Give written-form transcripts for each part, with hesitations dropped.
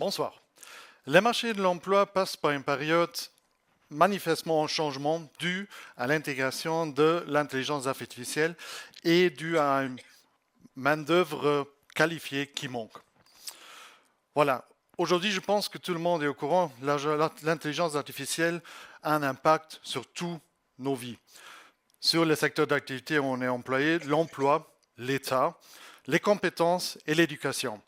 Bonsoir. Les marchés de l'emploi passent par une période manifestement en changement dû à l'intégration de l'intelligence artificielle et dû à une main-d'œuvre qualifiée qui manque. Voilà. Aujourd'hui, je pense que tout le monde est au courant, l'intelligence artificielle a un impact sur tous nos vies. Sur les secteurs d'activité où on est employé, l'emploi, l'État, les compétences et l'éducation.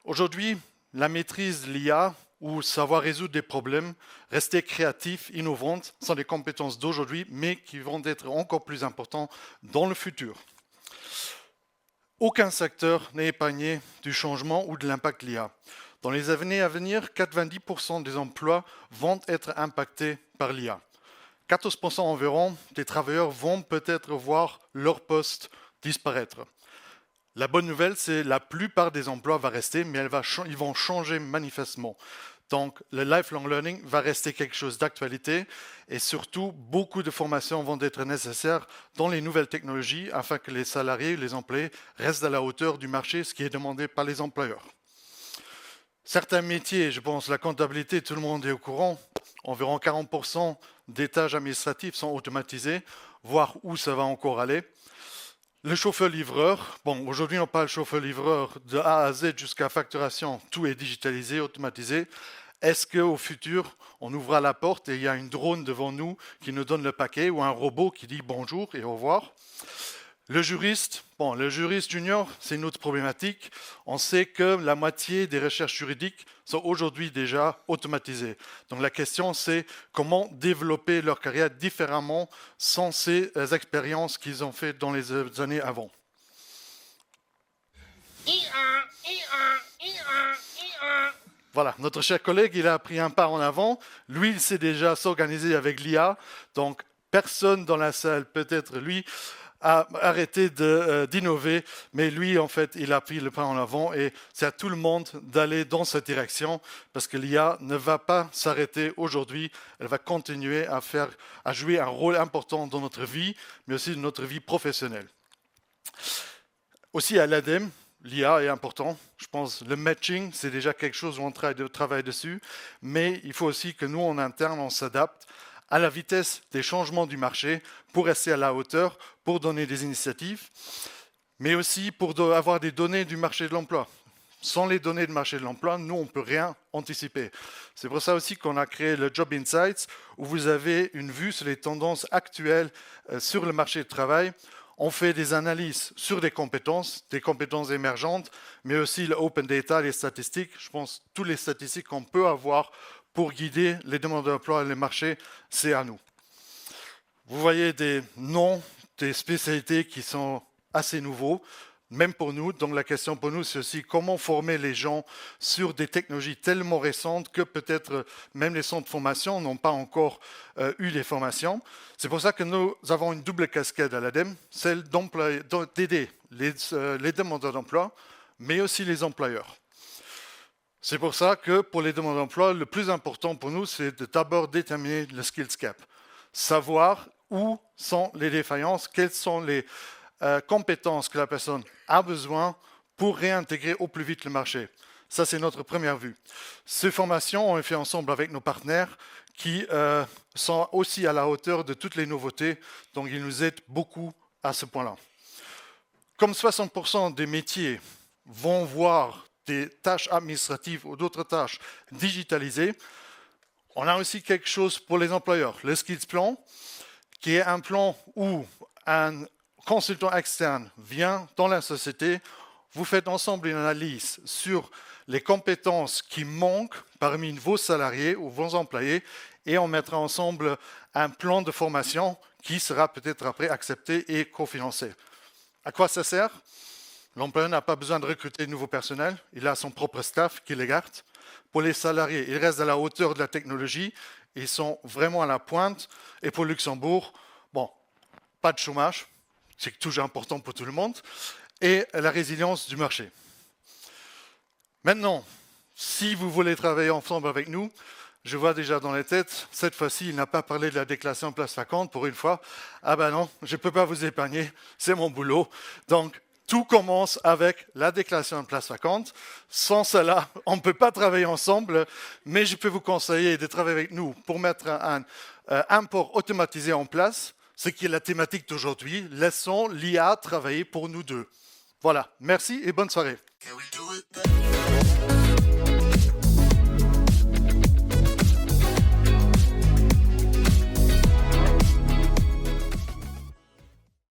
Aujourd'hui, la maîtrise de l'IA ou savoir résoudre des problèmes, rester créatif, innovantes, sont des compétences d'aujourd'hui, mais qui vont être encore plus importantes dans le futur. Aucun secteur n'est épargné du changement ou de l'impact de l'IA. Dans les années à venir, 90% des emplois vont être impactés par l'IA. 14% environ des travailleurs vont peut-être voir leur poste disparaître. La bonne nouvelle, c'est que la plupart des emplois vont rester, mais ils vont changer manifestement. Donc, le lifelong learning va rester quelque chose d'actualité et surtout, beaucoup de formations vont être nécessaires dans les nouvelles technologies afin que les salariés, les employés restent à la hauteur du marché, ce qui est demandé par les employeurs. Certains métiers, je pense la comptabilité, tout le monde est au courant, environ 40% des tâches administratives sont automatisées, voir où ça va encore aller. Le chauffeur-livreur, bon, aujourd'hui on parle chauffeur-livreur de A à Z jusqu'à facturation, tout est digitalisé, automatisé. Est-ce qu'au futur, on ouvrira la porte et il y a une drone devant nous qui nous donne le paquet ou un robot qui dit bonjour et au revoir? Le juriste junior, c'est une autre problématique. On sait que la moitié des recherches juridiques sont aujourd'hui déjà automatisées. Donc la question, c'est comment développer leur carrière différemment sans ces expériences qu'ils ont faites dans les années avant. Voilà, notre cher collègue, il a pris un pas en avant. Lui, il sait déjà s'organiser avec l'IA. Donc personne dans la salle, peut-être lui, a arrêté d'innover, mais lui, en fait, il a pris le pas en avant et c'est à tout le monde d'aller dans cette direction parce que l'IA ne va pas s'arrêter aujourd'hui, elle va continuer à jouer un rôle important dans notre vie, mais aussi dans notre vie professionnelle. Aussi à l'ADEME, l'IA est important. Je pense que le matching, c'est déjà quelque chose où on travaille dessus, mais il faut aussi que nous, en interne, on s'adapte à la vitesse des changements du marché pour rester à la hauteur, pour donner des initiatives, mais aussi pour avoir des données du marché de l'emploi. Sans les données du marché de l'emploi, nous, on ne peut rien anticiper. C'est pour ça aussi qu'on a créé le Job Insights, où vous avez une vue sur les tendances actuelles sur le marché du travail. On fait des analyses sur des compétences émergentes, mais aussi le open data, les statistiques. Je pense que toutes les statistiques qu'on peut avoir pour guider les demandes d'emploi et les marchés, c'est à nous. Vous voyez des noms, des spécialités qui sont assez nouveaux, même pour nous. Donc la question pour nous, c'est aussi comment former les gens sur des technologies tellement récentes que peut-être même les centres de formation n'ont pas encore eu les formations. C'est pour ça que nous avons une double casquette à l'ADEME, celle d'aider les demandeurs d'emploi, mais aussi les employeurs. C'est pour ça que pour les demandes d'emploi, le plus important pour nous, c'est de d'abord déterminer le skills gap. Savoir où sont les défaillances, quelles sont les compétences que la personne a besoin pour réintégrer au plus vite le marché. Ça, c'est notre première vue. Ces formations, on les fait ensemble avec nos partenaires qui sont aussi à la hauteur de toutes les nouveautés, donc ils nous aident beaucoup à ce point-là. Comme 60% des métiers vont voir des tâches administratives ou d'autres tâches digitalisées, on a aussi quelque chose pour les employeurs. Le Skills Plan, qui est un plan où un consultant externe vient dans la société, vous faites ensemble une analyse sur les compétences qui manquent parmi vos salariés ou vos employés et on mettra ensemble un plan de formation qui sera peut-être après accepté et cofinancé. À quoi ça sert ? L'employeur n'a pas besoin de recruter de nouveaux personnels, il a son propre staff qui les garde. Pour les salariés, ils restent à la hauteur de la technologie, ils sont vraiment à la pointe. Et pour Luxembourg, bon, pas de chômage, c'est toujours important pour tout le monde, et la résilience du marché. Maintenant, si vous voulez travailler ensemble avec nous, je vois déjà dans les têtes, cette fois-ci, il n'a pas parlé de la déclaration de place vacante pour une fois. Ah ben non, je ne peux pas vous épargner, c'est mon boulot. Donc, Tout commence avec la déclaration de place vacante. Sans cela, on ne peut pas travailler ensemble, mais je peux vous conseiller de travailler avec nous pour mettre un import automatisé en place, ce qui est la thématique d'aujourd'hui. Laissons l'IA travailler pour nous deux. Voilà, merci et bonne soirée.